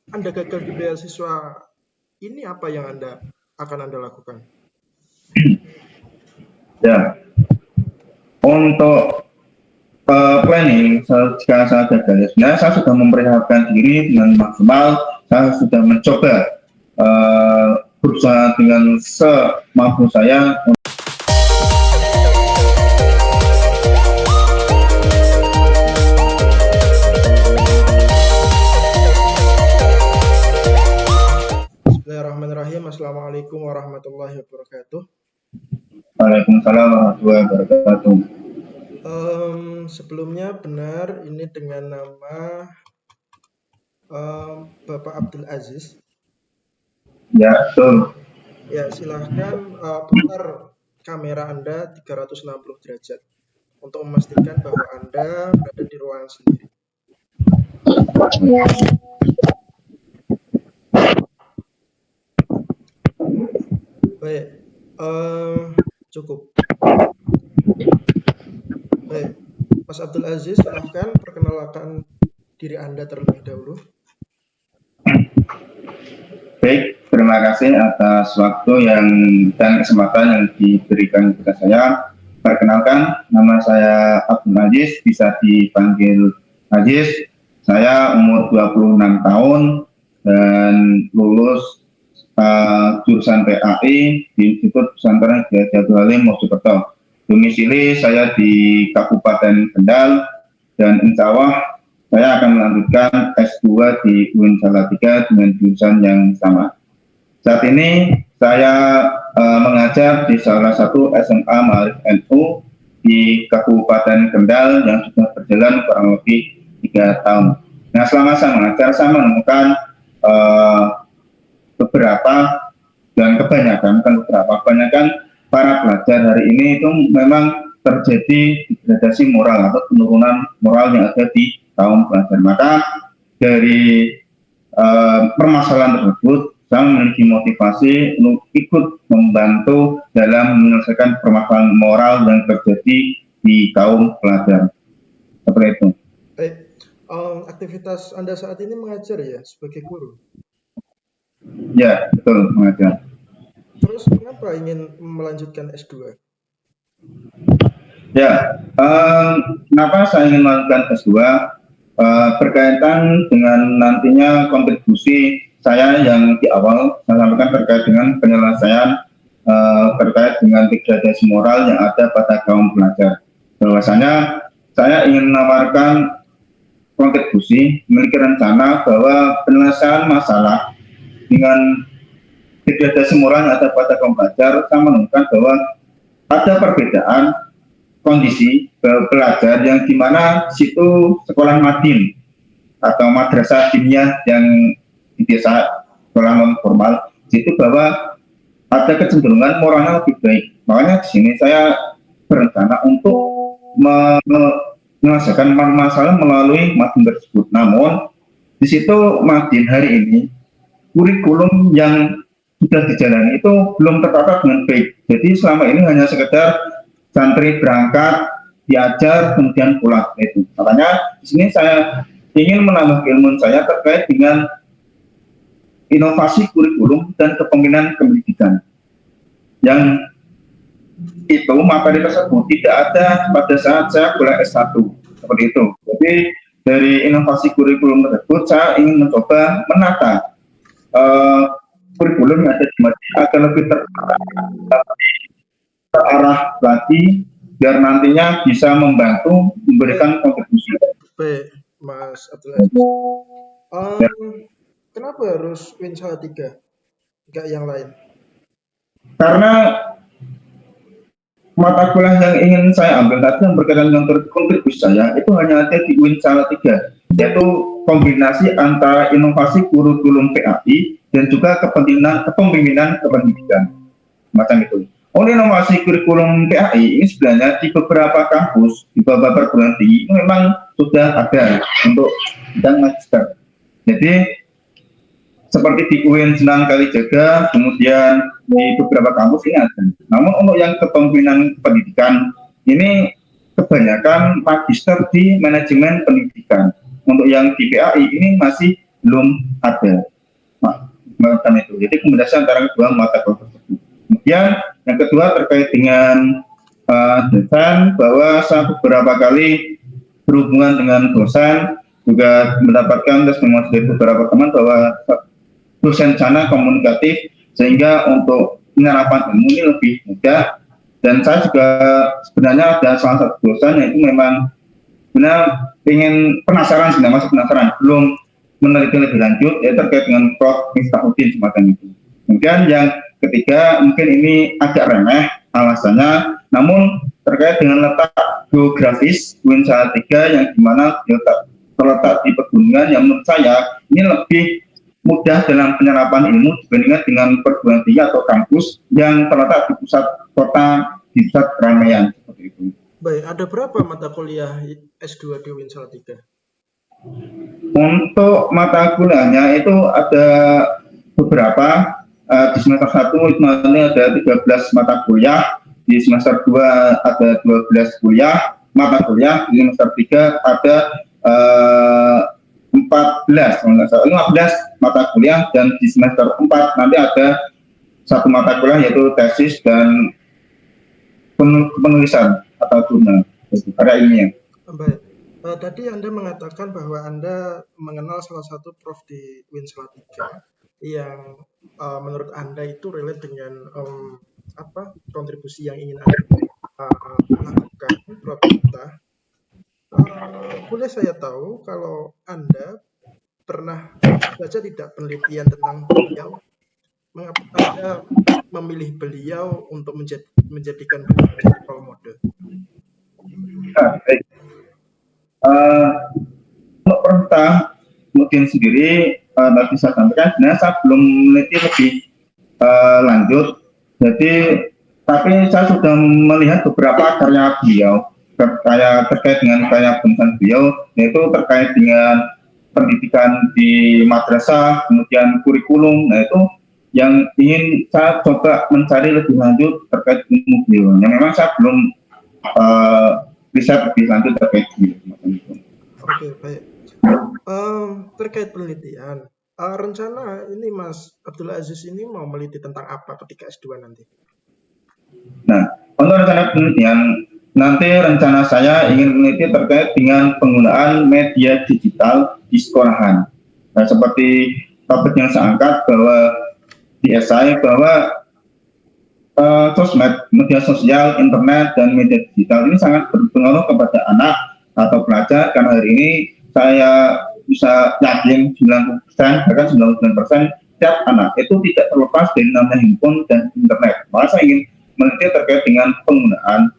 Anda gagal di beasiswa ini, apa yang Anda lakukan? Ya, untuk planning, jika saya gagal, ya sebenarnya saya sudah mempersiapkan diri dengan maksimal. Saya sudah mencoba berusaha dengan semampu saya. Bismillahirrahmanirrahim. Assalamualaikum warahmatullahi wabarakatuh. Waalaikumsalam warahmatullahi wabarakatuh. Sebelumnya benar ini dengan nama Bapak Abdul Aziz. Ya, betul. Ya, silahkan putar kamera Anda 360 derajat untuk memastikan bahwa Anda berada di ruangan sendiri. Baik, cukup. Baik, Mas Abdul Aziz, silahkan perkenalkan diri Anda terlebih dahulu. Baik, terima kasih atas waktu dan kesempatan yang diberikan kepada saya. Perkenalkan, nama saya Abdul Aziz, bisa dipanggil Aziz. Saya umur 26 tahun dan lulus jurusan PAI di Institut Pesantren Kiai Abdul Halim Mojokerto. Domisili saya di Kabupaten Kendal dan insya Allah saya akan melanjutkan S2 di UIN Salatiga dengan jurusan yang sama. Saat ini saya mengajar di salah satu SMA Ma'arif NU di Kabupaten Kendal yang sudah berjalan kurang lebih 3 tahun. Nah, selama saya mengajar, saya menemukan beberapa dan kebanyakan para pelajar hari ini itu memang terjadi degradasi moral atau penurunan moral yang ada di kaum pelajar. Maka dari permasalahan tersebut saya memiliki motivasi untuk ikut membantu dalam menyelesaikan permasalahan moral yang terjadi di kaum pelajar. Seperti itu. Baik, aktivitas Anda saat ini mengajar ya sebagai guru? Ya, betul, mengajar. Terus kenapa ingin melanjutkan S2? Ya, kenapa saya ingin melakukan S2? Berkaitan dengan nantinya kontribusi saya yang di awal saya sampaikan terkait dengan penyelesaian terkait dengan degradasi moral yang ada pada kaum pelajar. Bahwasanya saya ingin menawarkan kontribusi, memiliki rencana bahwa penyelesaian masalah dengan degradasi moral yang ada pada kaum pelajar, saya menemukan bahwa ada perbedaan kondisi pelajar yang dimana situ sekolah madin atau madrasah diniyah yang di desa sekolah non formal, situ bahwa ada kecenderungan moralnya lebih baik. Makanya di sini saya berencana untuk menyelesaikan masalah melalui madin tersebut. Namun di situ madin hari ini kurikulum yang sudah dijalani itu belum tertata dengan baik. Jadi selama ini hanya sekedar santri berangkat, diajar, kemudian pulang. Itu. Makanya di sini saya ingin menambah ilmu saya terkait dengan inovasi kurikulum dan kepemimpinan pendidikan. Yang itu materi tersebut tidak ada pada saat saya kuliah S1. Seperti itu. Jadi dari inovasi kurikulum tersebut saya ingin mencoba menata kurikulum yang ada di Madinah agar lebih terarah lagi biar nantinya bisa membantu memberikan kontribusi. Baik, Mas Abdul Aziz. Kenapa harus UIN Salatiga, enggak yang lain? Karena mata kuliah yang ingin saya ambil tadi yang berkaitan dengan kontribusi saya itu hanya ada di UIN Salatiga, yaitu kombinasi antara inovasi kurikulum PAI dan juga kepemimpinan kependidikan macam itu. Oleh inovasi kurikulum PAI ini sebenarnya di beberapa kampus di beberapa perguruan tinggi itu memang sudah ada untuk bidang magister. Jadi seperti di UIN Sunan Kalijaga, kemudian di beberapa kampus ini ada. Namun untuk yang kepemimpinan pendidikan ini kebanyakan magister di manajemen pendidikan. Untuk yang di PAI ini masih belum ada. Macam itu. Jadi kombinasi antara kedua mata kuliah tersebut. Kemudian yang kedua terkait dengan dosen, bahwa saya beberapa kali berhubungan dengan dosen, juga mendapatkan testimoni dari beberapa teman bahwa dosen sana komunikatif, sehingga untuk penyerapan ilmu ini lebih mudah. Dan saya juga sebenarnya ada salah satu dosen yang itu memang benar ingin penasaran, sebenarnya masih penasaran, belum meneliti lebih lanjut, ya terkait dengan Prof. Miftahudin semacam itu. Kemudian yang ketiga, mungkin ini agak remeh alasannya, namun terkait dengan letak geografis UIN Salatiga yang dimana terletak di pegunungan, yang menurut saya ini lebih mudah dalam penyerapan ilmu dibandingkan dengan perguruan tinggi atau kampus yang terletak di pusat kota, di pusat keramaian seperti itu. Baik, ada berapa mata kuliah S2 di UIN Salatiga? Untuk mata kuliahnya itu ada beberapa. Di semester 1 itu ada 13 mata kuliah, di semester 2 ada 12 mata kuliah, di semester 3 ada 15 mata kuliah, dan di semester 4 nanti ada satu mata kuliah yaitu tesis dan penulisan atau jurnal, karya ilmiah. Baik. Tadi Anda mengatakan bahwa Anda mengenal salah satu prof di UIN Salatiga yang menurut Anda itu relate dengan kontribusi yang ingin Anda lakukan, Prof. Miftah. Boleh saya tahu kalau Anda pernah saja tidak penelitian tentang beliau, mengapa Anda memilih beliau untuk menjadikan beliau menjadi role model? Baik. Untuk pertama mungkin sendiri tadi saya sampaikan, sebenarnya saya belum meneliti lebih lanjut. Jadi, tapi saya sudah melihat beberapa karya beliau terkait dengan karya penulisan beliau, yaitu terkait dengan pendidikan di madrasah, kemudian kurikulum. Nah, itu yang ingin saya coba mencari lebih lanjut terkait ilmu beliau. Yang memang saya belum riset lebih lanjut terkait beliau. Oke, baik. Terkait penelitian, rencana ini Mas Abdul Aziz ini mau meneliti tentang apa ketika S2 nanti? Nah, untuk rencana penelitian, nanti rencana saya ingin meneliti terkait dengan penggunaan media digital di sekolahan. Nah, seperti topik yang saya angkat bahwa di esai bahwa sosmed, media sosial, internet, dan media digital ini sangat berpengaruh kepada anak atau pelajar, karena hari ini saya bisa yakin 90%, bahkan 99% setiap anak itu tidak terlepas dari namanya handphone dan internet. Maka saya ingin meneliti terkait dengan penggunaan,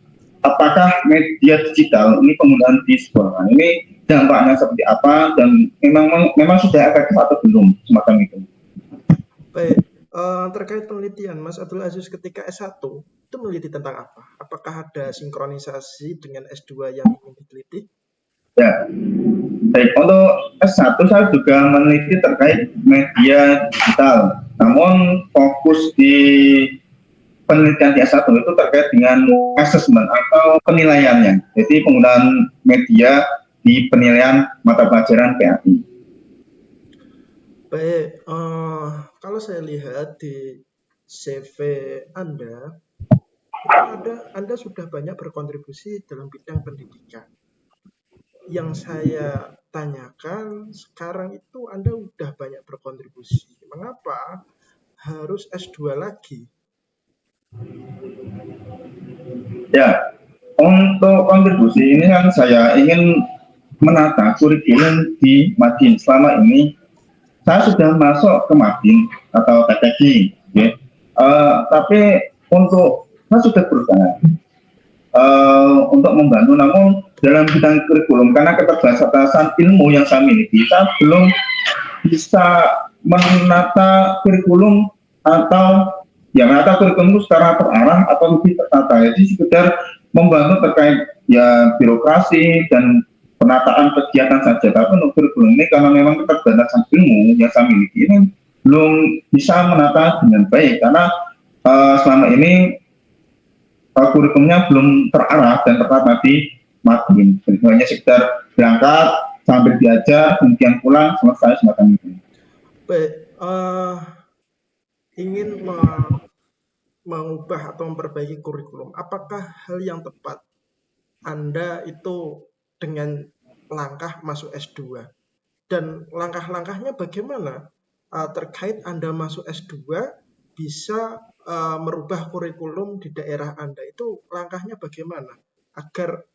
apakah media digital ini penggunaan di sekolah ini dampaknya seperti apa, dan memang sudah efektif atau belum, semacam itu. Baik, terkait penelitian Mas Abdul Aziz ketika S1 itu meneliti tentang apa? Apakah ada sinkronisasi dengan S2 yang ingin diteliti? Ya, baik. Untuk S1 saya juga meneliti terkait media digital, namun fokus di penelitian di S1 itu terkait dengan assessment atau penilaiannya, jadi penggunaan media di penilaian mata pelajaran PAI. Baik, kalau saya lihat di CV Anda sudah banyak berkontribusi dalam bidang pendidikan. Yang saya tanyakan sekarang itu Anda sudah banyak berkontribusi. Mengapa harus S2 lagi? Ya, untuk kontribusi ini kan saya ingin menata kurikulum di Madin. Selama ini saya sudah masuk ke Madin atau TTG, ya. Tapi untuk saya sudah berusaha untuk membantu, namun dalam bidang kurikulum karena keterbatasan ilmu yang saya miliki, saya belum bisa menata kurikulum atau menata kurikulum itu secara terarah atau lebih tertata. Jadi sekedar membantu terkait ya birokrasi dan penataan kegiatan saja. Tapi untuk kurikulum ini karena memang keterbatasan ilmu yang saya miliki ini belum bisa menata dengan baik, karena selama ini kurikulumnya belum terarah dan tertata di Madin. Hanya sekedar berangkat, sambil diajar, kemudian pulang, selesai semacam itu. Baik, ingin mengubah atau memperbaiki kurikulum, apakah hal yang tepat Anda itu dengan langkah masuk S2? Dan langkah-langkahnya bagaimana terkait Anda masuk S2 bisa merubah kurikulum di daerah Anda? Itu langkahnya bagaimana agar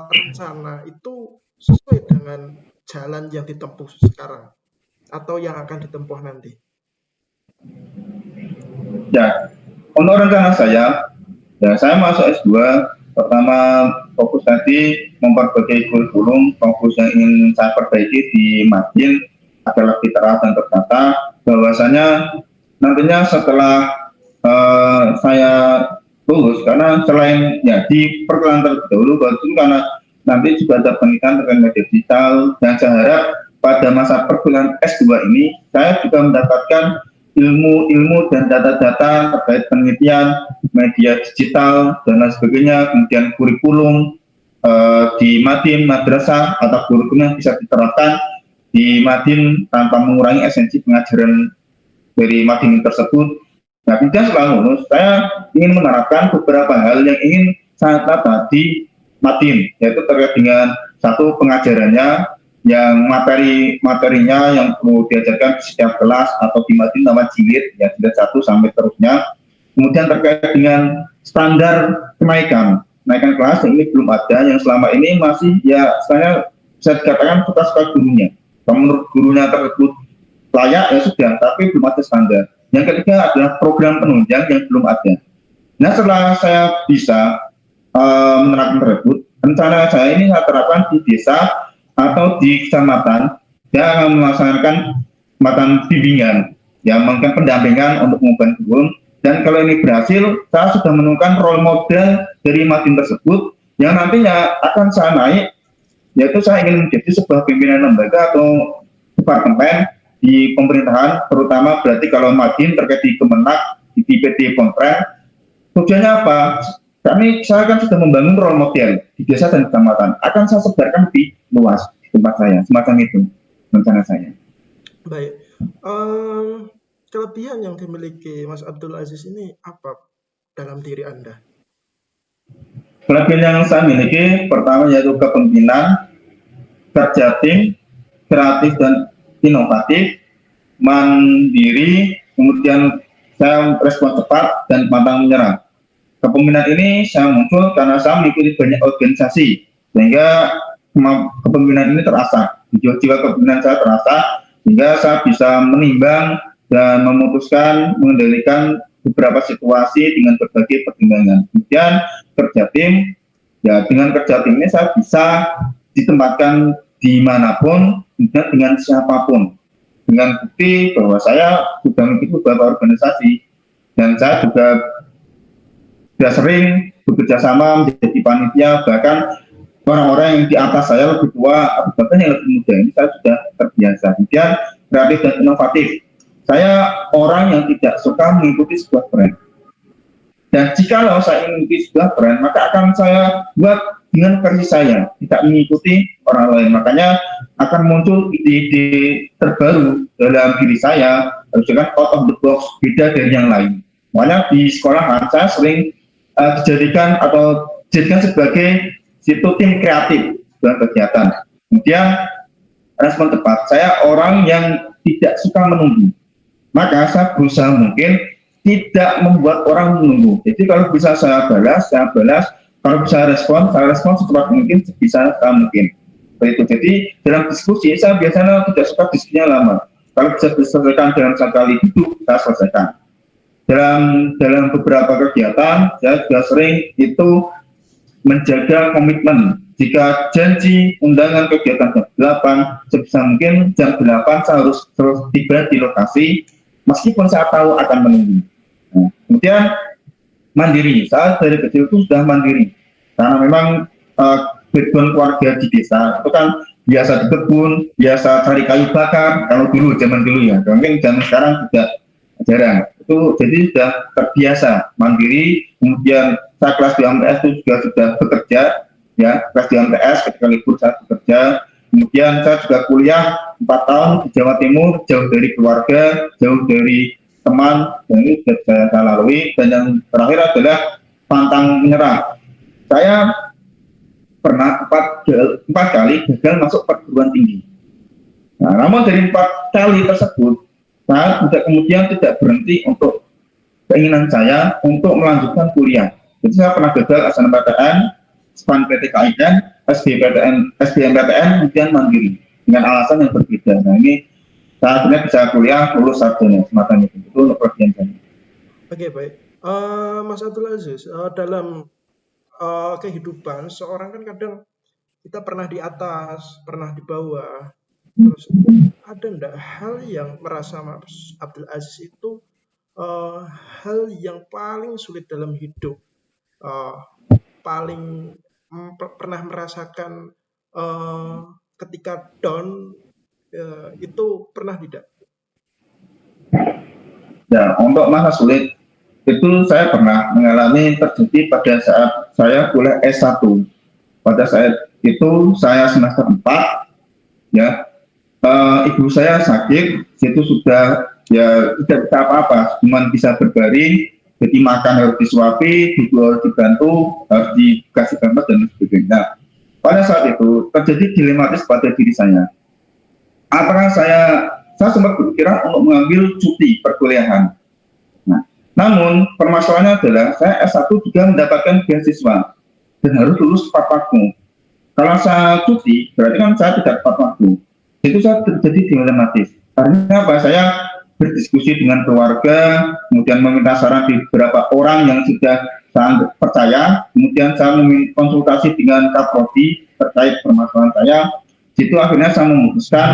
rencana itu sesuai dengan jalan yang ditempuh sekarang atau yang akan ditempuh nanti? Ya, untuk rencana saya, ya saya masuk S2, pertama fokus tadi memperbaiki kurikulum, fokus yang ingin saya perbaiki di Madin adalah literat dan tertata, bahwasanya nantinya setelah saya lulus, karena selain ya di perkuliahan terlebih dahulu, karena nanti juga ada penelitian terkait media digital, dan saya harap pada masa perkuliahan S2 ini saya juga mendapatkan ilmu-ilmu dan data-data terkait penelitian media digital dan lain sebagainya, kemudian kurikulum di Madin madrasah atau kurikulum yang bisa diterapkan di Madin tanpa mengurangi esensi pengajaran dari Madin tersebut. Nah, kemudian setelah lulus, saya ingin menerapkan beberapa hal yang ingin saya tata di Madin, yaitu terkait dengan satu pengajarannya, yang materinya yang perlu diajarkan di setiap kelas atau di Madin nama jilid, ya jilid 1 sampai terusnya. Kemudian terkait dengan standar kenaikan kelas yang ini belum ada, yang selama ini masih ya saya bisa dikatakan suka-suka gurunya. Kalau menurut gurunya tersebut layak ya sudah, tapi belum ada standar. Yang ketiga adalah program penunjang yang belum ada. Nah, setelah saya bisa menerapkan tersebut, rencana saya ini saya terapkan di desa atau di kecamatan yang akan melaksanakan semacam bimbingan, yang melakukan pendampingan untuk mengubah kebun. Dan kalau ini berhasil, saya sudah menemukan role model dari Madin tersebut yang nantinya akan saya naik, yaitu saya ingin menjadi sebuah pimpinan lembaga atau departemen di pemerintahan, terutama berarti kalau Madin terkait di Kemenak, di PT Kontren. Tujuannya apa? Saya kan sudah membangun role model di desa dan kecamatan, akan saya sebarkan lebih luas di tempat saya, semacam itu rencana saya. Baik, kelebihan yang dimiliki Mas Abdul Aziz ini apa dalam diri Anda? Kelebihan yang saya miliki pertama yaitu kepemimpinan, kerja tim, kreatif dan inovatif, mandiri, kemudian saya respon cepat dan pantang menyerah. Kepemimpinan ini saya muncul karena saya mengikuti banyak organisasi, sehingga kepemimpinan ini terasa, jiwa kepemimpinan saya terasa, sehingga saya bisa menimbang dan memutuskan, mengendalikan beberapa situasi dengan berbagai pertimbangan. Kemudian kerja tim, ya dengan kerja tim ini saya bisa ditempatkan dimanapun dan dengan siapapun, dengan bukti bahwa saya sudah mengikuti beberapa organisasi dan saya juga sudah sering bekerja sama menjadi panitia, bahkan orang-orang yang di atas saya lebih tua atau bahkan yang lebih muda ini saya sudah terbiasa. Kemudian kreatif dan inovatif, saya orang yang tidak suka mengikuti sebuah brand, dan jikalau saya ingin mengikuti sebuah brand maka akan saya buat dengan versi saya, tidak mengikuti orang lain. Makanya akan muncul ide-ide terbaru dalam diri saya, harus kan out of the box, beda dari yang lain. Makanya di sekolahan saya sering dijadikan sebagai situ tim kreatif dalam kegiatan. Kemudian respon tepat, saya orang yang tidak suka menunggu, maka saya berusaha mungkin tidak membuat orang menunggu. Jadi kalau bisa saya balas, kalau bisa saya respon secepat mungkin, sebisa saya mungkin. Itu. Jadi dalam diskusi saya biasanya tidak suka diskusinya lama. Kalau bisa diselesaikan dalam sekali duduk, saya selesaikan. Dalam beberapa kegiatan saya juga sering itu menjaga komitmen. Jika janji undangan kegiatan jam 8, sebisa mungkin jam 8 saya harus tiba di lokasi meskipun saya tahu akan menunggu. Nah, kemudian mandiri, saya dari kecil itu sudah mandiri karena memang background keluarga di desa itu kan biasa di kebun, biasa cari kayu bakar kalau dulu, zaman dulu ya, mungkin zaman sekarang juga jarang. Itu jadi sudah terbiasa mandiri. Kemudian saya kelas di MTS itu juga sudah bekerja, ya kelas di MTS ketika libur saya bekerja. Kemudian saya juga kuliah 4 tahun di Jawa Timur, jauh dari keluarga, jauh dari teman, dan ini sudah saya lalui. Dan yang terakhir adalah pantang menyerah. Saya pernah empat kali gagal masuk perguruan tinggi. Nah, namun dari 4 kali tersebut, saya kemudian tidak berhenti untuk keinginan saya untuk melanjutkan kuliah. Jadi saya pernah gagal SNMPTN, SPAN-PTKIN, SBMPTN, kemudian mandiri dengan alasan yang berbeda. Nah ini saya akhirnya bisa kuliah lulus sarjana semacam itu untuk bagian saya. Oke, baik. Mas Abdul Aziz, dalam kehidupan seorang kan kadang kita pernah di atas, pernah di bawah. Terus ada enggak hal yang merasa Mas Abdul Aziz itu hal yang paling sulit dalam hidup, eh, paling pernah merasakan ketika down, itu pernah tidak? Ya, untuk masa sulit itu saya pernah mengalami terjadi pada saat saya kuliah S1. Pada saat itu saya semester 4, ya, ibu saya sakit, itu sudah ya tidak bisa apa-apa, cuma bisa berbaring, jadi makan harus disuapi, tidur harus dibantu, harus dikasih gambar dan sebagainya. Nah, pada saat itu terjadi dilematis pada diri saya. Apakah saya sempat berpikiran untuk mengambil cuti perkuliahan. Nah, namun permasalahannya adalah saya S1 juga mendapatkan beasiswa dan harus lulus tepat waktu. Kalau saya cuti, berarti kan saya tidak tepat waktu. Itu saya terjadi dilematis. Karena apa? Saya berdiskusi dengan keluarga, kemudian meminta saran di beberapa orang yang sudah saya percaya, kemudian saya meminta konsultasi dengan Kaprodi terkait permasalahan saya. Situ akhirnya saya memutuskan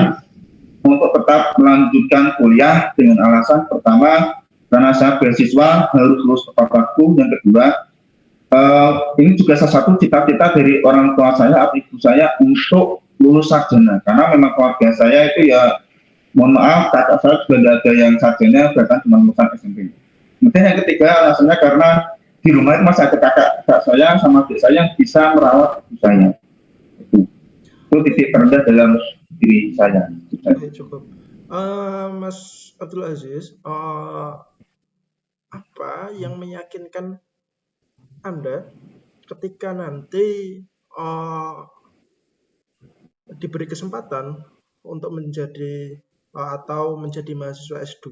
untuk tetap melanjutkan kuliah dengan alasan pertama, karena saya beasiswa harus lulus tepat waktu. Yang kedua, ini juga salah satu cita-cita dari orang tua saya atau ibu saya untuk lulus sarjana, karena memang keluarga saya itu ya, mohon maaf, kakak saya juga tidak ada yang sarjana, bahkan cuma lulusan SMP. Kemudian yang ketiga alasannya karena di rumah itu masih ada kakak saya sama adik saya yang bisa merawat ibu saya. Itu titik terendah dalam diri saya. Oke, cukup. Mas Abdul Aziz, apa yang meyakinkan Anda ketika nanti diberi kesempatan untuk menjadi atau menjadi mahasiswa S2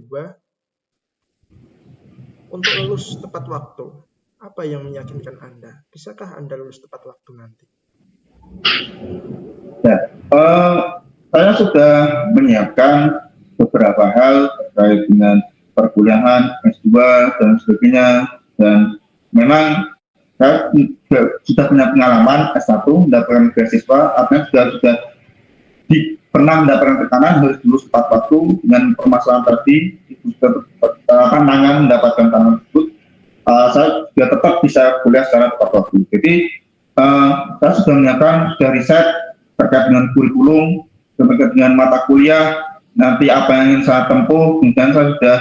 untuk lulus tepat waktu? Apa yang meyakinkan Anda? Bisakah Anda lulus tepat waktu nanti? Ya, saya sudah menyiapkan beberapa hal terkait dengan perkuliahan S2 dan sebagainya, dan memang saya sudah punya pengalaman S1 mendapatkan beasiswa, artinya sudah pernah mendapatkan tekanan harus lulus tepat waktu. Dengan permasalahan tadi itu sudah tantangan mendapatkan tantangan tersebut, saya juga tetap bisa kuliah secara tepat waktu. Jadi saya sudah menyiapkan, sudah riset terkait dengan kurikulum, terkait dengan mata kuliah, nanti apa yang ingin saya tempuh, kemudian saya sudah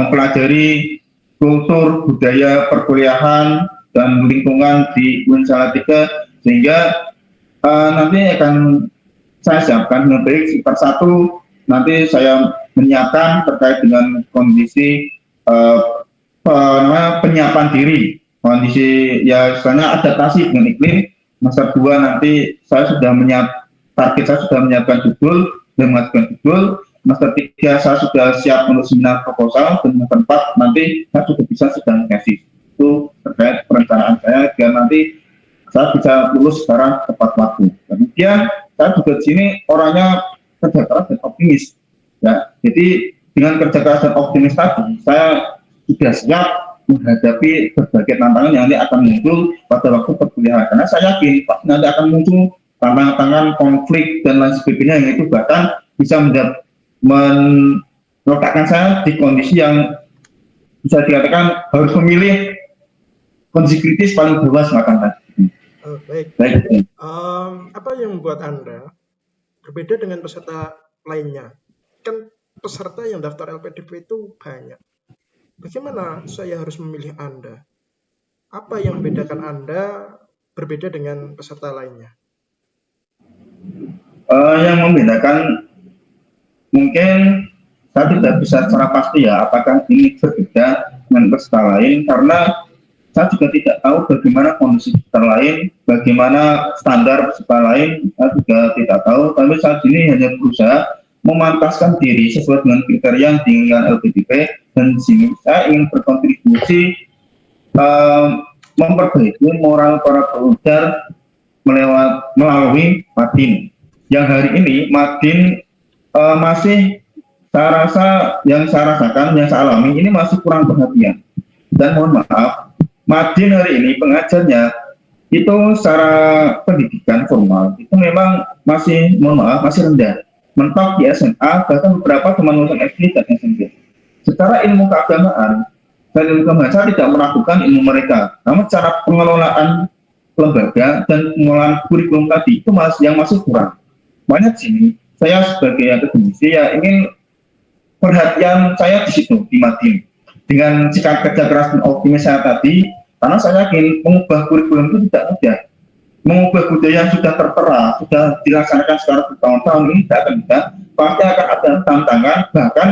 mempelajari kultur, budaya perkuliahan, dan lingkungan di UIN Salatiga, sehingga nanti akan saya siapkan dengan baik. Persatu nanti saya menyiapkan terkait dengan kondisi penyiapan diri, kondisi ya misalnya adaptasi dengan iklim. Masa 2 nanti saya sudah target saya sudah menyiapkan judul dan mengajukan judul. Masa 3 saya sudah siap untuk seminar proposal, dan masa 4 nanti saya sudah bisa sedang tesis. Itu terkait perencanaan saya agar nanti saya bisa lulus secara tepat waktu. Kemudian saya juga di sini orangnya kerja keras dan optimis. Ya, jadi dengan kerja keras dan optimis tadi, saya sudah siap menghadapi berbagai tantangan yang nanti akan muncul pada waktu perkuliahan. Karena saya yakin pasti nanti akan muncul tantangan-tantangan, konflik dan lain sebagainya, yang itu bahkan bisa meletakkan saya di kondisi yang bisa dikatakan harus memilih kondisi kritis paling bawah semacam tadi. Baik. Apa yang membuat Anda berbeda dengan peserta lainnya? Kan peserta yang daftar LPDP itu banyak. Bagaimana saya harus memilih Anda? Apa yang membedakan Anda berbeda dengan peserta lainnya? Yang membedakan mungkin saya tidak bisa secara pasti ya apakah ini berbeda dengan peserta lain karena saya juga tidak tahu bagaimana kondisi peserta lain, bagaimana standar peserta lain, saya juga tidak tahu. Tapi saat ini hanya berusaha memantaskan diri sesuai dengan kriteria yang diinginkan LPDP dan di sini saya ingin berkontribusi eh, memperbaiki moral para pelajar melalui Madin. Yang hari ini Madin masih saya rasa yang saya rasakan, yang saya alami ini masih kurang perhatian. Dan mohon maaf, Madin hari ini pengajarnya itu secara pendidikan formal itu memang masih, mohon maaf, masih rendah. Mentok di SMA, bahkan beberapa teman lulusan SD dan SMP. Secara ilmu keagamaan, dan ilmu keagamaan saya tidak meragukan ilmu mereka. Namun cara pengelolaan lembaga dan pengelolaan kurikulum tadi itu yang masih kurang. Banyak sini, saya sebagai akademisi ya ingin perhatian saya di situ di Madin dengan sikap kerja keras dan optimis saya tadi karena saya yakin mengubah kurikulum itu tidak mudah, mengubah budaya yang sudah tertera sudah dilaksanakan secara bertahun-tahun ini tidak akan mudah, pasti akan ada tantangan, bahkan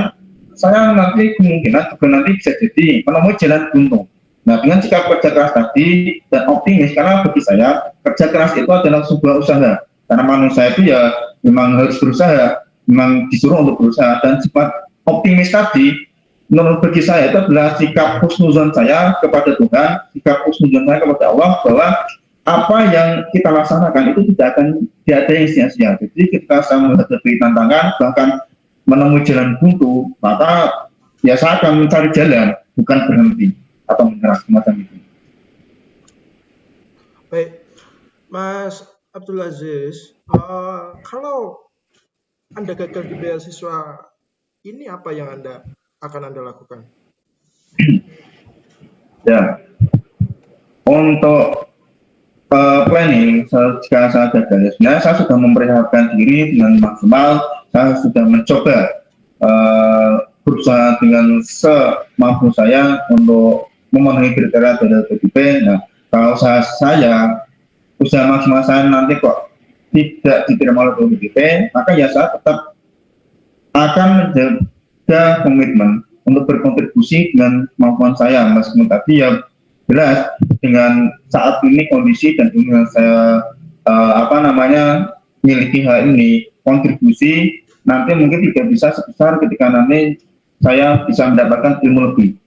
saya nanti kemungkinan juga nanti bisa jadi menemui jalan buntu. Nah dengan sikap kerja keras tadi dan optimis, karena bagi saya kerja keras itu adalah sebuah usaha, karena manusia itu ya memang harus berusaha, memang disuruh untuk berusaha, dan sifat optimis tadi menurut bagi saya itu adalah sikap husnuzon saya kepada Tuhan, sikap husnuzon saya kepada Allah bahwa apa yang kita laksanakan itu tidak ada yang sia-sia. Jadi ketika saya menghadapi tantangan bahkan menemui jalan buntu, maka ya saya akan mencari jalan, bukan berhenti atau menyerah semacam itu. Baik, Mas Abdul Aziz, kalau Anda gagal di beasiswa ini, apa yang akan Anda lakukan? Ya, untuk planning, jika saya gagal, sebenarnya saya sudah mempersiapkan diri dengan maksimal, saya sudah mencoba berusaha dengan semampu saya untuk memenuhi kriteria dari LPDP. Nah, kalau saya usaha maksimal saya nanti kok tidak diterima oleh LPDP, maka ya saya tetap akan menjaga komitmen untuk berkontribusi dengan kemampuan saya, meskipun tadi ya jelas dengan saat ini kondisi dan dengan saya miliki hal ini kontribusi nanti mungkin tidak bisa sebesar ketika nanti saya bisa mendapatkan ilmu lebih.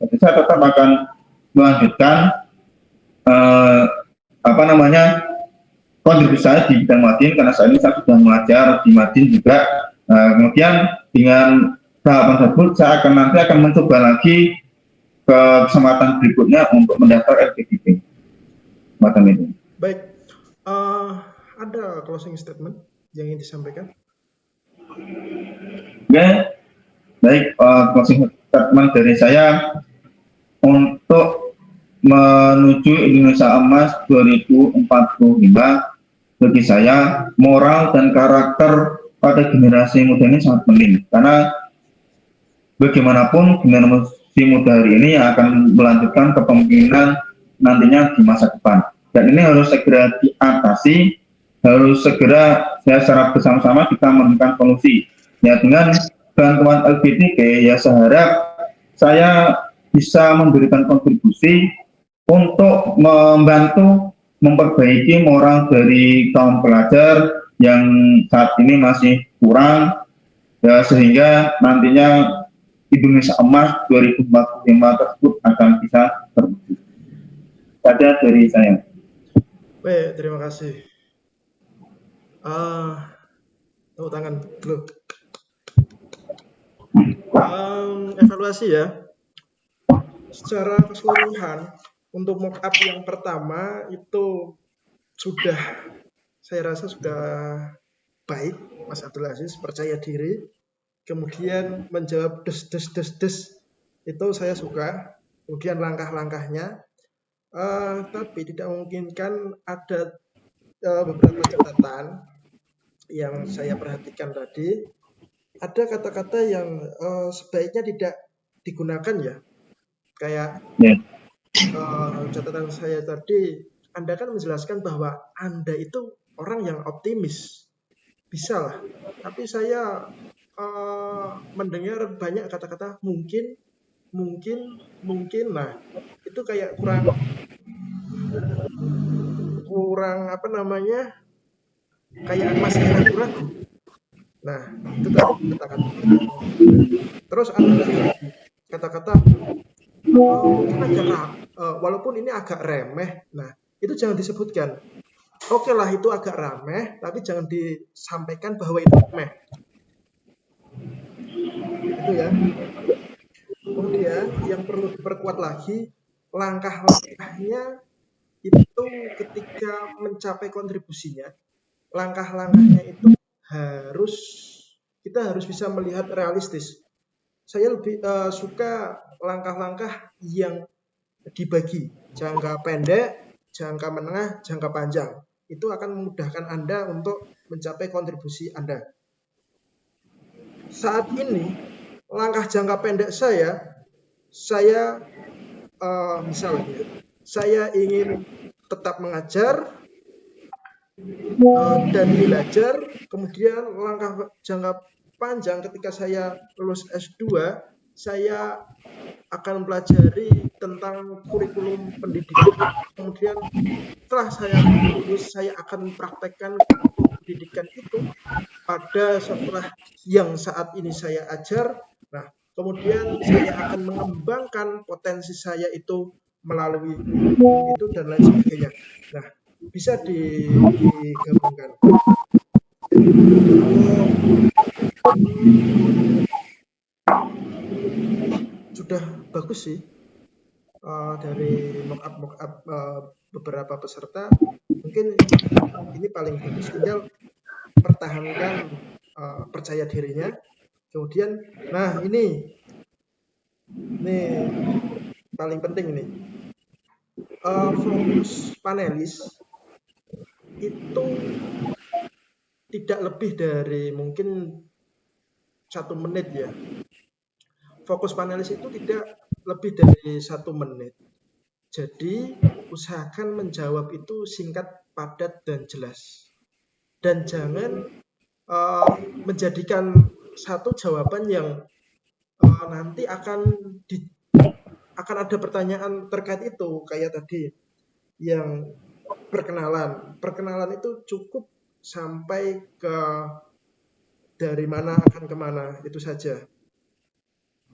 Jadi saya tetap akan melanjutkan eh, kontribusi saya di bidang Madin karena saat ini saya sudah mengajar di Madin juga. Kemudian dengan tahapan tersebut saya nanti akan mencoba lagi ke kesempatan berikutnya untuk mendaftar LPDP. Macam itu. Baik, ada closing statement yang ingin disampaikan? Ya, baik, closing statement dari saya untuk menuju Indonesia Emas 2045, bagi saya moral dan karakter pada generasi muda ini sangat penting karena bagaimanapun generasi muda hari ini akan melanjutkan kepemimpinan nantinya di masa depan, dan ini harus segera diatasi, harus segera secara bersama-sama kita menemukan solusi ya dengan bantuan LPDP. Ya saya harap saya bisa memberikan kontribusi untuk membantu memperbaiki moral dari kaum pelajar yang saat ini masih kurang ya, sehingga nantinya Indonesia Emas 2045 tersebut akan bisa terwujud. Saja dari saya. Baik, terima kasih. Tepuk tangan dulu. Evaluasi ya. Secara keseluruhan untuk mock-up yang pertama itu saya rasa sudah baik, Mas Abdul Aziz, percaya diri, kemudian menjawab des itu saya suka, kemudian langkah-langkahnya, tapi tidak memungkinkan ada beberapa catatan yang saya perhatikan tadi, ada kata-kata yang sebaiknya tidak digunakan ya, kayak catatan saya tadi, Anda kan menjelaskan bahwa Anda itu orang yang optimis. bisa lah. Tapi saya mendengar banyak kata-kata mungkin, mungkin. Nah, itu kayak kurang apa namanya, kayak masih ragu-ragu. Nah, itu tadi kata-kata. Terus ada lagi kata-kata mungkin walaupun ini agak remeh. Nah, itu jangan disebutkan. Oke lah, itu agak remeh, tapi jangan disampaikan bahwa itu remeh. Itu ya. Kemudian yang perlu diperkuat lagi, langkah-langkahnya itu ketika mencapai kontribusinya, langkah-langkahnya itu harus kita harus bisa melihat realistis. Saya lebih suka langkah-langkah yang dibagi, jangka pendek, jangka menengah, jangka panjang. Itu akan memudahkan Anda untuk mencapai kontribusi Anda. Saat ini, langkah jangka pendek saya misalnya, saya ingin tetap mengajar dan belajar. Kemudian langkah jangka panjang ketika saya lulus S2, saya akan mempelajari tentang kurikulum pendidikan. Kemudian setelah saya lulus, saya akan mempraktekkan pendidikan itu pada sekolah yang saat ini saya ajar. Nah, kemudian saya akan mengembangkan potensi saya itu melalui itu dan lain sebagainya. Nah, bisa digabungkan. Sudah bagus sih dari mock-up beberapa peserta. Mungkin ini paling bagus. Tinggal pertahankan percaya dirinya. Kemudian, nah ini paling penting nih. Fokus panelis itu tidak lebih dari mungkin 1 menit ya. Fokus panelis itu tidak lebih dari 1 menit. Jadi usahakan menjawab itu singkat, padat, dan jelas. Dan jangan menjadikan satu jawaban yang nanti akan ada pertanyaan terkait itu, kayak tadi yang perkenalan itu cukup sampai ke dari mana akan kemana, itu saja.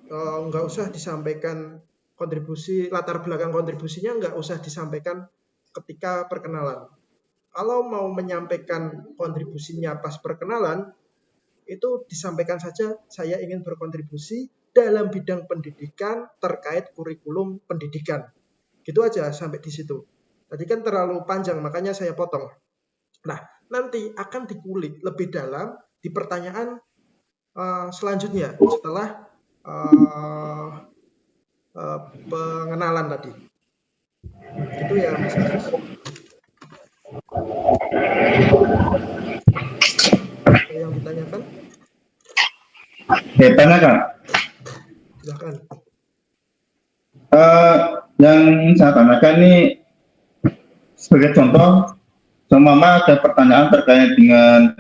Nggak usah disampaikan kontribusi, latar belakang kontribusinya nggak usah disampaikan ketika perkenalan. Kalau mau menyampaikan kontribusinya pas perkenalan, itu disampaikan saja, saya ingin berkontribusi dalam bidang pendidikan terkait kurikulum pendidikan. Gitu aja sampai di situ. Tadi kan terlalu panjang, makanya saya potong. Nah, nanti akan dikulik lebih dalam di pertanyaan selanjutnya setelah pengenalan tadi. Itu ya, Mas Aziz. Ada yang ditanyakan? Tanyakan. Silakan. Yang saya tanyakan ini sebagai contoh, seumpama ada pertanyaan terkait dengan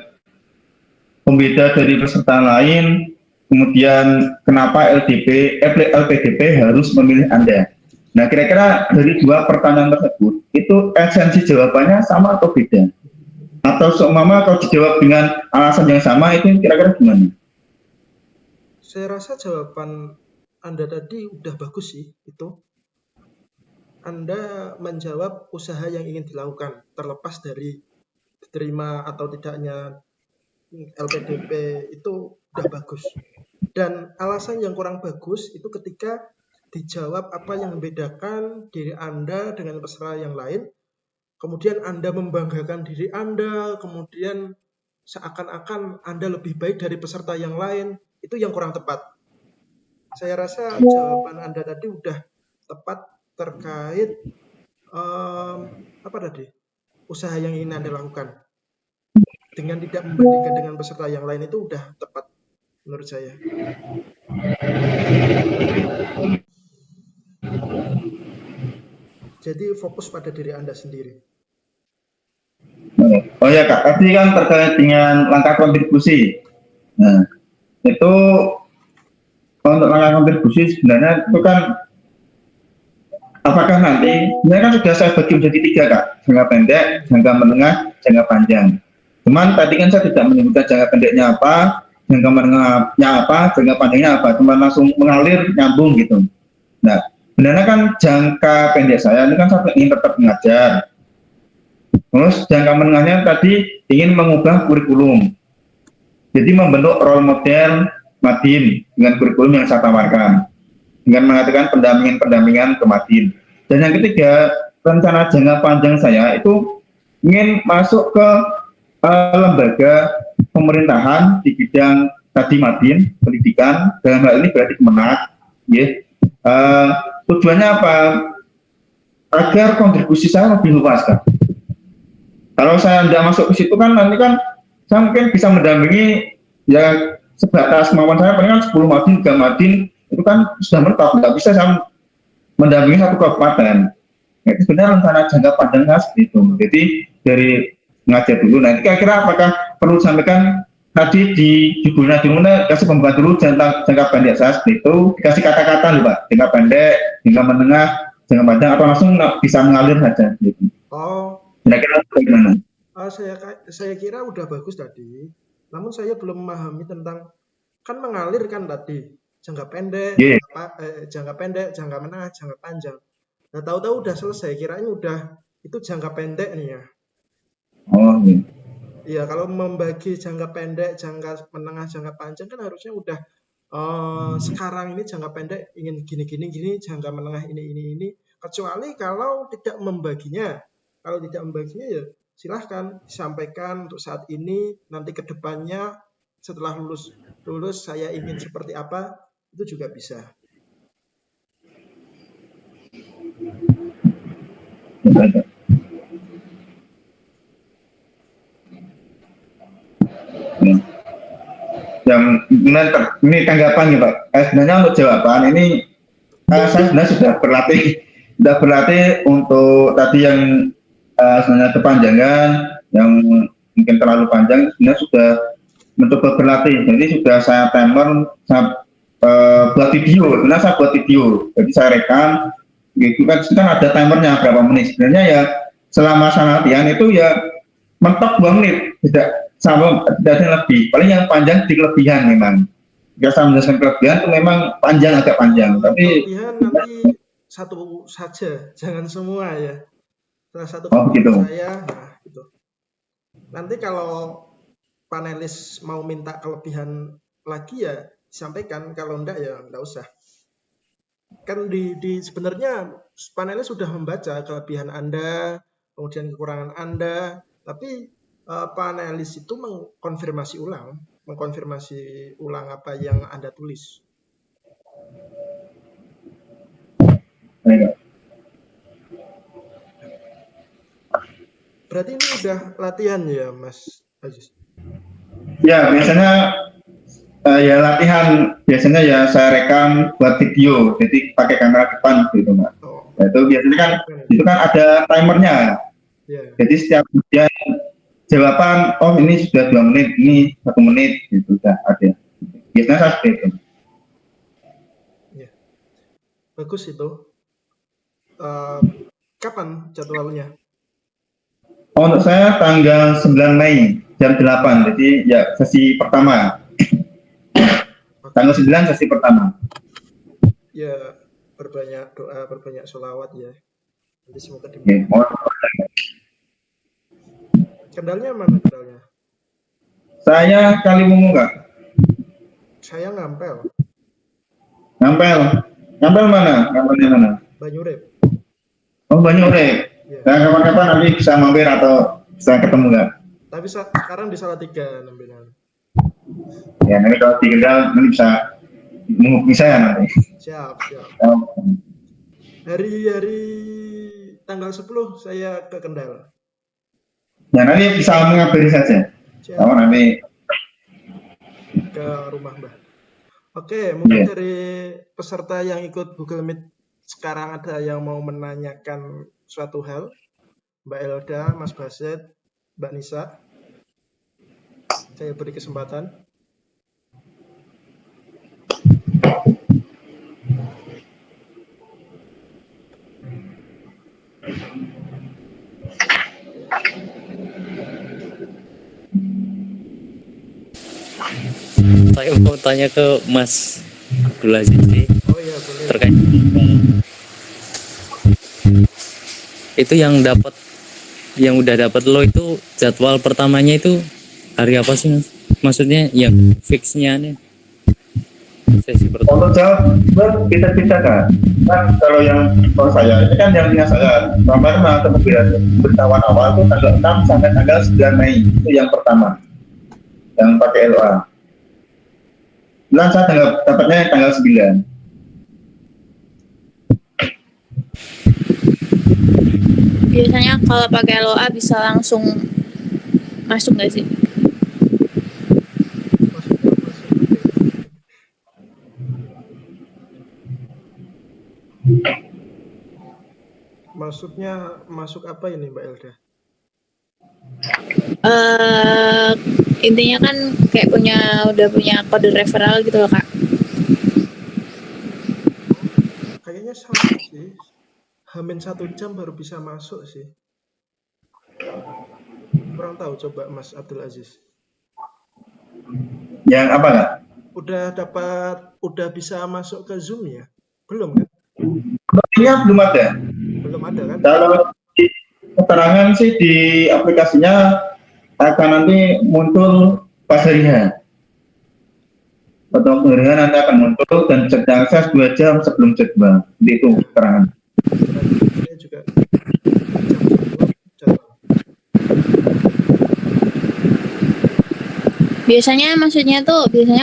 pembeda dari peserta lain, kemudian kenapa LPDP harus memilih Anda. Nah, kira-kira dari 2 pertanyaan tersebut, itu esensi jawabannya sama atau beda? Atau seumpama kalau dijawab dengan alasan yang sama, itu kira-kira gimana? Saya rasa jawaban Anda tadi udah bagus sih, itu. Anda menjawab usaha yang ingin dilakukan, terlepas dari diterima atau tidaknya LPDP, itu udah bagus. Dan alasan yang kurang bagus itu ketika dijawab apa yang membedakan diri Anda dengan peserta yang lain, kemudian Anda membanggakan diri Anda, kemudian seakan-akan Anda lebih baik dari peserta yang lain, itu yang kurang tepat. Saya rasa jawaban Anda tadi udah tepat terkait apa tadi? Usaha yang ingin Anda lakukan. Dengan tidak membandingkan dengan peserta yang lain itu udah tepat menurut saya. Jadi fokus pada diri Anda sendiri. Oh ya Kak, tadi kan terkait dengan langkah kontribusi. Nah, itu untuk langkah kontribusi sebenarnya itu kan apakah nanti sebenarnya kan sudah saya bagi menjadi tiga Kak, jangka pendek, jangka menengah, jangka panjang. Cuman tadi kan saya tidak menyebutkan jangka pendeknya apa, jangka menengahnya apa, jangka panjangnya apa, cuma langsung mengalir nyambung gitu. Nah, sebenarnya kan jangka pendek saya ini kan saya ingin tetap mengajar. Terus jangka menengahnya tadi ingin mengubah kurikulum. Jadi membentuk role model Madin dengan kurikulum yang saya tawarkan. Dengan mengatakan pendampingan-pendampingan ke Madin. Dan yang ketiga, rencana jangka panjang saya itu ingin masuk ke lembaga pemerintahan di bidang tadi Madin, pendidikan, dalam hal ini berarti Kemenak. Ya. Tujuannya apa? Agar kontribusi saya lebih luas kan. Kalau saya tidak masuk ke situ kan nanti kan saya mungkin bisa mendampingi ya sebatas kemampuan saya paling kan 10 Madin, 3 Madin itu kan sudah mentok, nggak bisa saya mendampingi satu kabupaten. Nah, itu sebenarnya rencana jangka panjang saya seperti itu. Jadi dari ngajar dulu nanti kira-kira apakah perlu disampaikan tadi di judulnya di mana kasih pembukaan dulu jangka pendek saya seperti itu dikasih kata-kata nih Pak, jangka pendek, jangka menengah, jangka panjang atau langsung bisa mengalir saja gitu. Oh, Kira-kira bagaimana? saya kira udah bagus tadi. Namun saya belum memahami tentang kan mengalir kan tadi jangka pendek, Yeah. jangka pendek, jangka menengah, jangka panjang. Nah, tahu-tahu udah selesai. Kirain udah itu jangka pendek nih ya. Oh, yeah. Iya, kalau membagi jangka pendek, jangka menengah, jangka panjang kan harusnya udah sekarang ini jangka pendek ingin gini, jangka menengah ini. Kecuali kalau tidak membaginya. Kalau tidak membaginya ya silahkan disampaikan untuk saat ini, nanti ke depannya setelah lulus saya ingin seperti apa, itu juga bisa. Yang ini tanggapan nih Pak. Sebenarnya untuk jawaban ini saya sebenarnya sudah berlatih untuk tadi yang sebenarnya kepanjangan yang mungkin terlalu panjang sebenarnya sudah mencoba berlatih. Jadi sudah saya timer, saya buat video. Sebenarnya saya buat video. Jadi saya rekam. Gitu kan ada timernya berapa menit. Sebenarnya ya selama saya latihan itu ya mentok 2 menit, tidak sama tidak ada lebih. Paling yang panjang di kelebihan memang. Jika saya menjelaskan kelebihan itu memang panjang agak panjang. Tapi Kelebihan nanti satu saja, jangan semua ya. Salah satu begitu. kelebihan saya, nah itu. Nanti kalau panelis mau minta kelebihan lagi ya disampaikan, kalau enggak ya enggak usah. Kan sebenarnya panelis sudah membaca kelebihan Anda, kemudian kekurangan Anda, tapi panelis itu mengkonfirmasi ulang apa yang Anda tulis. Berarti ini udah latihan ya, Mas Aziz? Ya, biasanya ya latihan biasanya ya saya rekam buat video, jadi pakai kamera depan gitu Mbak. Oh, Nah, itu biasanya kan itu kan ada timernya. yeah. Jadi setiap kemudian jawaban, oh ini sudah 2 menit, ini 1 menit, gitu sudah ada. Biasanya saya seperti itu. Yeah. Bagus itu. Kapan jadwalnya? Untuk saya tanggal 9 Mei jam 8, jadi ya sesi pertama. Tanggal 9 sesi pertama. Ya, berbanyak doa, berbanyak sholawat ya. Nanti semoga dimudahkan. Kendalnya mana kendalnya? Saya Kaliwungu Kak. Saya Ngampel. Ngampel mana? Ngampelnya mana? Banyurep. Oh Banyurep. Ya. Nah kapan-kapan nanti bisa mampir atau bisa ketemu Kak? Tapi sekarang di Salatiga nampilan. Ya nanti kalau di Kendal nanti bisa menghubungi saya nanti. Siap. Hari tanggal 10 saya ke Kendal. Ya nanti bisa mengabari saja. Siap. Sama nanti ke rumah Mbah. Oke, mungkin dari peserta yang ikut Google Meet sekarang ada yang mau menanyakan suatu hal, Mbak Elda, Mas Baset, Mbak Nisa, saya beri kesempatan. Saya mau tanya ke Mas Abdul Aziz sih, Oh ya, boleh. terkait itu yang udah dapat lo itu jadwal pertamanya itu hari apa sih Mas? Maksudnya yang fixnya nih sesi pertama. Untuk jawab kita kan, kalau yang kalau saya ini kan yang punya saya kemarin kemudian bertawan awal itu tanggal 6 sampai tanggal 9 Mei itu yang pertama yang pakai LOA. Bilang saya dapatnya tanggal 9. Biasanya kalau pakai LOA bisa langsung masuk nggak sih? Maksudnya masuk apa ini? Maksudnya masuk apa ini, Mbak Elda? Intinya kan kayak udah punya kode referral gitu loh, Kak. Kayaknya sama sih. Hamin 1 jam baru bisa masuk sih. Kurang tahu, coba Mas Abdul Aziz. Yang apa nggak? Udah bisa masuk ke Zoom ya? Belum kan? Sepertinya belum ada. Belum ada kan? Kalau di keterangan sih di aplikasinya akan nanti muncul pas hari H. Atau hari H nanti akan muncul dan jeda akses 2 jam sebelum jadwal. Itu keterangan. Berarti saya juga jam sebelum jadwal. Biasanya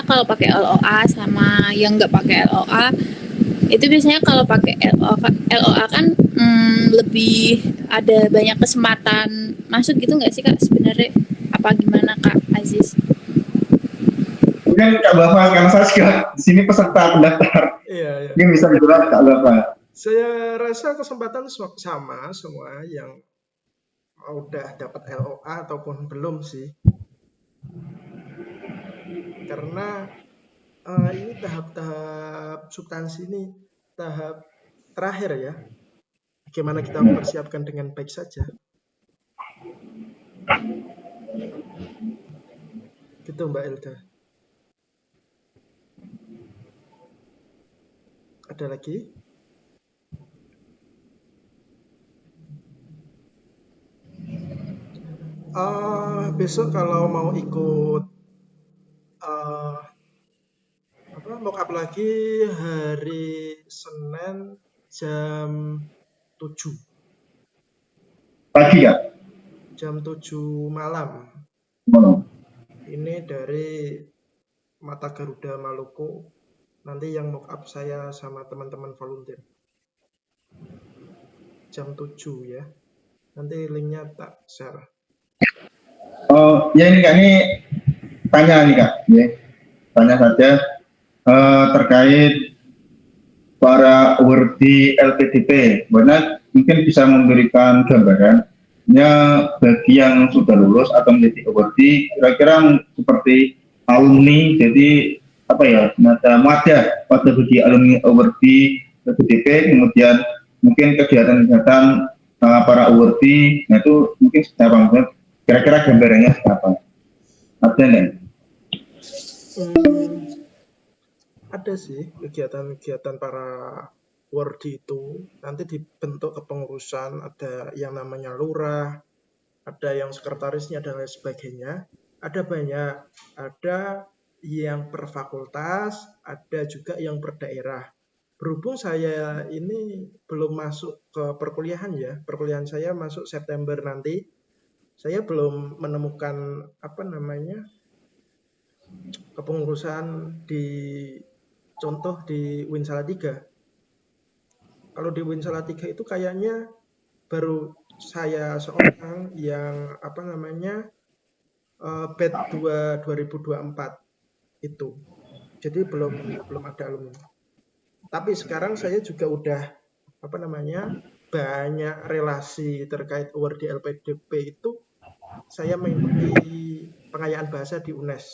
kalau pakai LOA sama yang nggak pakai LOA itu biasanya kalau pakai LOA kan lebih ada banyak kesempatan masuk gitu nggak sih Kak sebenarnya? Apa gimana Kak Aziz? Mungkin Kak Bapak, karena saya juga di sini peserta pendaftar. Iya. Mungkin bisa dijawab Kak Bapak. Saya rasa kesempatan sama semua yang udah dapat LOA ataupun belum sih. Karena ini tahap-tahap substansi ini tahap terakhir ya. Bagaimana kita mempersiapkan dengan baik saja. Gitu Mbak Elda. Ada lagi? Besok kalau mau ikut mock up lagi hari Senin jam 7. Pagi ya? Jam 7 malam. Malam. Ini dari Mata Garuda Maluku. Nanti yang mock up saya sama teman-teman volunteer. Jam 7 ya. Nanti linknya tak share. Oh, ya ini Kak, ini tanya nih Kak. Ya. Tanya saja terkait para awardee LPDP. Mana mungkin bisa memberikan gambaran bagi yang sudah lulus atau menjadi awardee, kira-kira seperti alumni, jadi apa ya, pada bagi alumni awardee LPDP, kemudian mungkin kegiatan-kegiatan para awardee, nah itu mungkin secara kira-kira gambarannya apa? Ada nggak? Ada sih kegiatan-kegiatan para awardee itu. Nanti dibentuk kepengurusan, ada yang namanya lurah, ada yang sekretarisnya dan lain sebagainya. Ada banyak, ada yang per fakultas, ada juga yang per daerah. Berhubung saya ini belum masuk ke perkuliahan ya, perkuliahan saya masuk September nanti, saya belum menemukan kepengurusan di contoh di Win Salatiga. Kalau di Win Salatiga itu kayaknya baru saya seorang yang batch 2024 itu. Jadi belum ada alumni. Tapi sekarang saya juga udah banyak relasi terkait award di LPDP itu saya mengikuti pengayaan bahasa di UNES.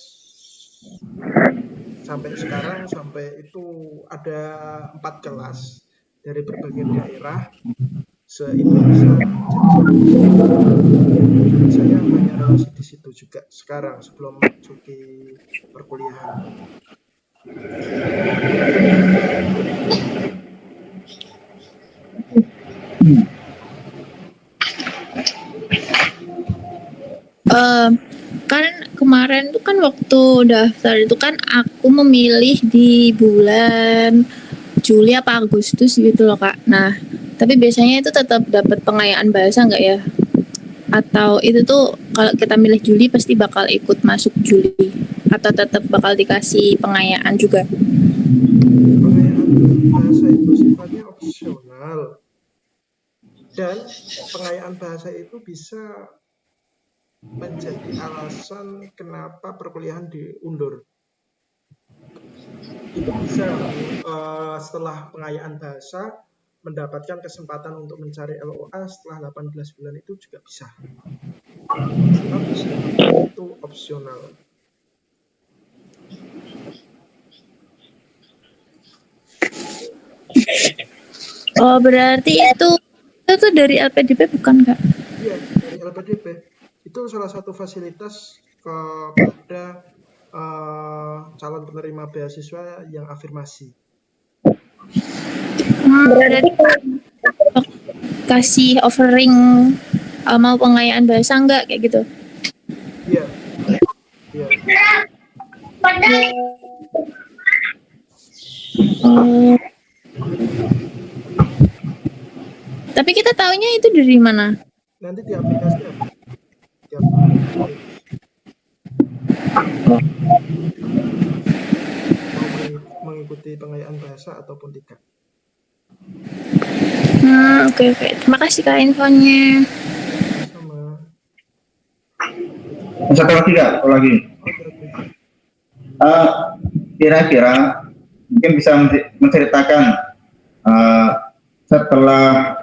Sampai sekarang itu ada 4 kelas dari berbagai daerah se-Indonesia. Jadi saya banyak relasi di situ juga sekarang sebelum memasuki perkuliahan. Kan kemarin tuh kan waktu daftar itu kan aku memilih di bulan Juli apa Agustus gitu loh Kak. Nah, tapi biasanya itu tetap dapat pengayaan bahasa nggak ya? Atau itu tuh kalau kita milih Juli pasti bakal ikut masuk Juli? Atau tetap bakal dikasih pengayaan juga? Pengayaan bahasa itu sifatnya opsional. Dan pengayaan bahasa itu bisa menjadi alasan kenapa perkuliahan diundur. Itu bisa setelah pengayaan bahasa mendapatkan kesempatan untuk mencari LOA setelah 18 bulan itu juga bisa. Tapi itu opsional. Oh, berarti itu tuh dari LPDP bukan Kak? Iya, dari LPDP. Itu salah satu fasilitas kepada calon penerima beasiswa yang afirmasi. Berarti kasih offering mau pengayaan bahasa enggak kayak gitu? Iya. Iya. Tapi kita taunya itu dari mana? Nanti di aplikasi ada. Di aplikasi. Mau mengikuti pengayaan bahasa ataupun tidak. Oke. Terima kasih Kak infonya. Sama. Satu lagi Kak, satu lagi. Oke. Kira-kira mungkin bisa menceritakan setelah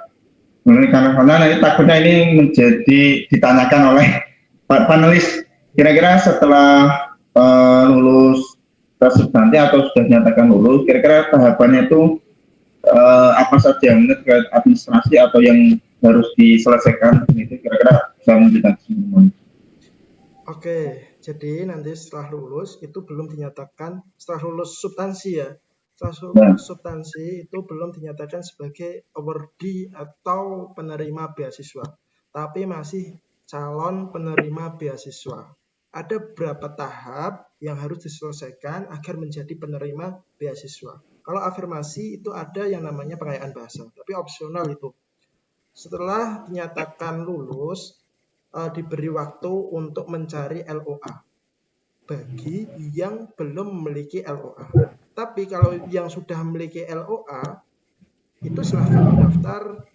karena nanti takutnya ini menjadi ditanyakan oleh Pak panelis. Kira-kira setelah lulus tes substansi atau sudah dinyatakan lulus, kira-kira tahapannya itu apa saja terkait administrasi atau yang harus diselesaikan itu kira-kira bisa menjelaskan. Oke, jadi nanti setelah lulus itu belum dinyatakan, setelah lulus substansi ya, setelah lulus substansi itu belum dinyatakan sebagai awardee atau penerima beasiswa, tapi masih calon penerima beasiswa. Ada beberapa tahap yang harus diselesaikan agar menjadi penerima beasiswa. Kalau afirmasi itu ada yang namanya pengayaan bahasa, tapi opsional itu. Setelah dinyatakan lulus, diberi waktu untuk mencari LOA bagi yang belum memiliki LOA. Tapi kalau yang sudah memiliki LOA itu silahkan mendaftar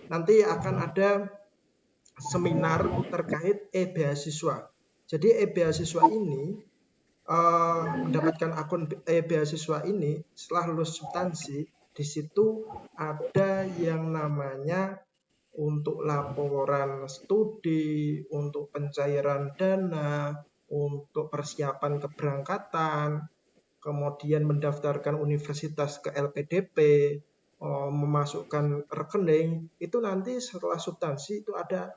nanti akan ada seminar terkait e-beasiswa. Jadi e-beasiswa ini mendapatkan akun e-beasiswa ini setelah lulus substansi, di situ ada yang namanya untuk laporan studi, untuk pencairan dana, untuk persiapan keberangkatan, kemudian mendaftarkan universitas ke LPDP, memasukkan rekening, itu nanti setelah substansi itu ada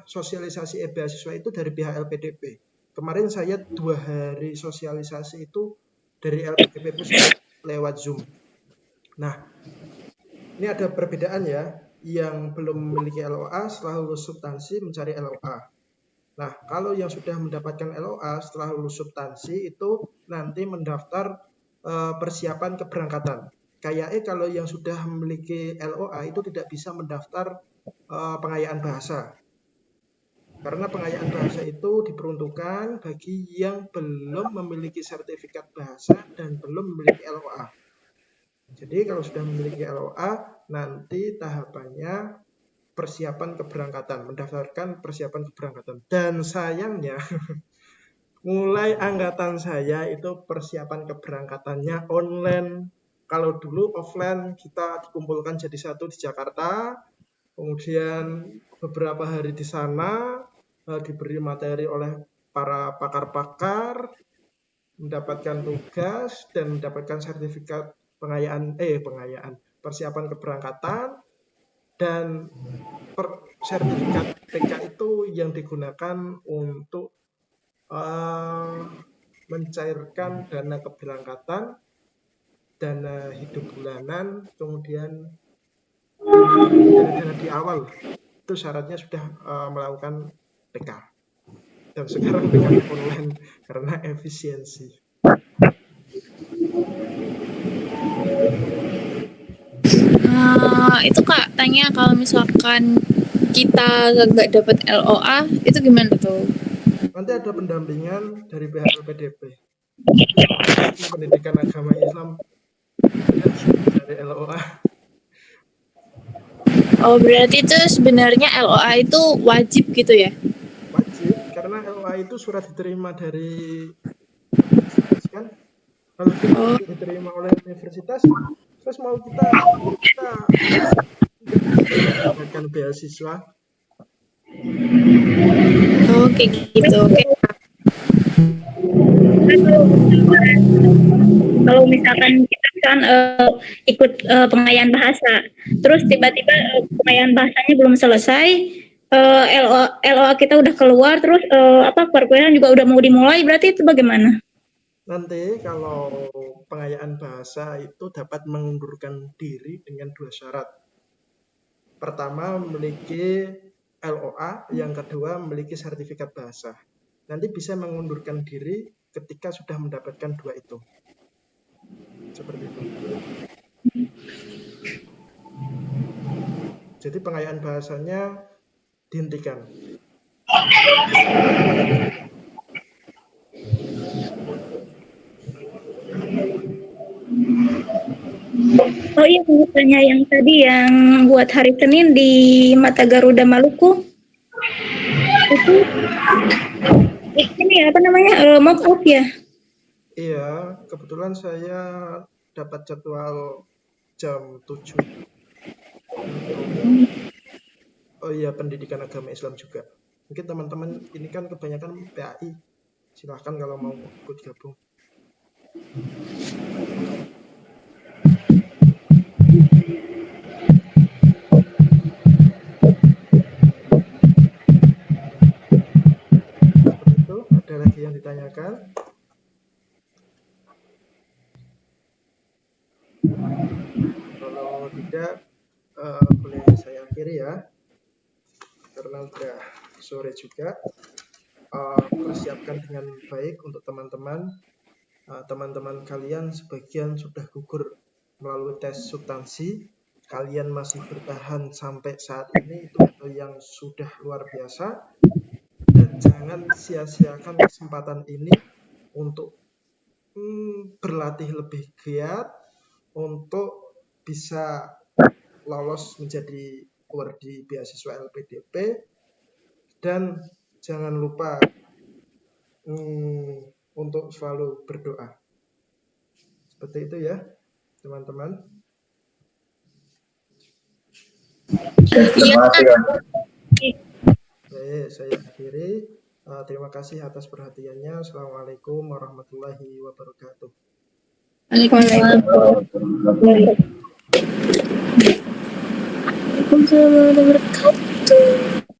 sosialisasi e-beasiswa itu dari pihak LPDP. Kemarin saya 2 hari sosialisasi itu dari LPDP Pusat lewat Zoom. Nah, ini ada perbedaan ya, yang belum memiliki LOA setelah lulus substansi mencari LOA. Nah, kalau yang sudah mendapatkan LOA setelah lulus substansi itu nanti mendaftar persiapan keberangkatan. Kayaknya kalau yang sudah memiliki LOA itu tidak bisa mendaftar pengayaan bahasa. Karena pengayaan bahasa itu diperuntukkan bagi yang belum memiliki sertifikat bahasa dan belum memiliki LOA. Jadi kalau sudah memiliki LOA, nanti tahapannya persiapan keberangkatan, mendaftarkan persiapan keberangkatan. Dan sayangnya, mulai angkatan saya itu persiapan keberangkatannya online. Kalau dulu offline kita dikumpulkan jadi satu di Jakarta, Kemudian beberapa hari di sana diberi materi oleh para pakar-pakar, mendapatkan tugas dan mendapatkan sertifikat persiapan keberangkatan, dan sertifikat PK itu yang digunakan untuk mencairkan dana keberangkatan, dana hidup bulanan, kemudian dana di awal itu syaratnya sudah melakukan PK. Dan sekarang PK online karena efisiensi. Itu Kak tanya kalau misalkan kita nggak dapat LOA itu gimana tuh? Nanti ada pendampingan dari pihak LPDP. Pendidikan Agama Islam dari LOA. Oh berarti itu sebenarnya LOA itu wajib gitu ya? Wajib, karena LOA itu surat diterima dari universitas kan. Kalau surat diterima oleh universitas, terus mau kita mendapatkan beasiswa. Oh kayak gitu. Oke. Kalau misalkan kita kan ikut pengayaan bahasa, terus tiba-tiba pengayaan bahasanya belum selesai, LOA kita udah keluar, terus perkuliahan juga udah mau dimulai, berarti itu bagaimana? Nanti kalau pengayaan bahasa itu dapat mengundurkan diri dengan 2 syarat. Pertama, memiliki LOA, yang kedua memiliki sertifikat bahasa. Nanti bisa mengundurkan diri ketika sudah mendapatkan 2 itu. Seperti itu. Jadi pengayaan bahasanya dihentikan. Oh iya, tanya yang tadi yang buat hari Senin di Mata Garuda Maluku. Itu ini apa namanya? Mock up ya? Iya, kebetulan saya dapat jadwal jam 7. Oh iya, pendidikan agama Islam juga. Mungkin teman-teman ini kan kebanyakan PAI. Silahkan kalau mau ikut gabung. Seperti itu, ada lagi yang ditanyakan? Kalau tidak, boleh saya akhiri ya. Karena udah sore juga. Persiapkan dengan baik untuk teman-teman. Teman-teman kalian sebagian sudah gugur melalui tes substansi. Kalian masih bertahan sampai saat ini, itu yang sudah luar biasa. Dan jangan sia-siakan kesempatan ini untuk berlatih lebih giat untuk bisa lolos menjadi wardi beasiswa LPDP. Dan jangan lupa untuk selalu berdoa. Seperti itu ya, teman-teman. Terima kasih. Baik, saya akhiri. Terima kasih atas perhatiannya. Assalamualaikum warahmatullahi wabarakatuh. Waalaikumsalam warahmatullahi wabarakatuh.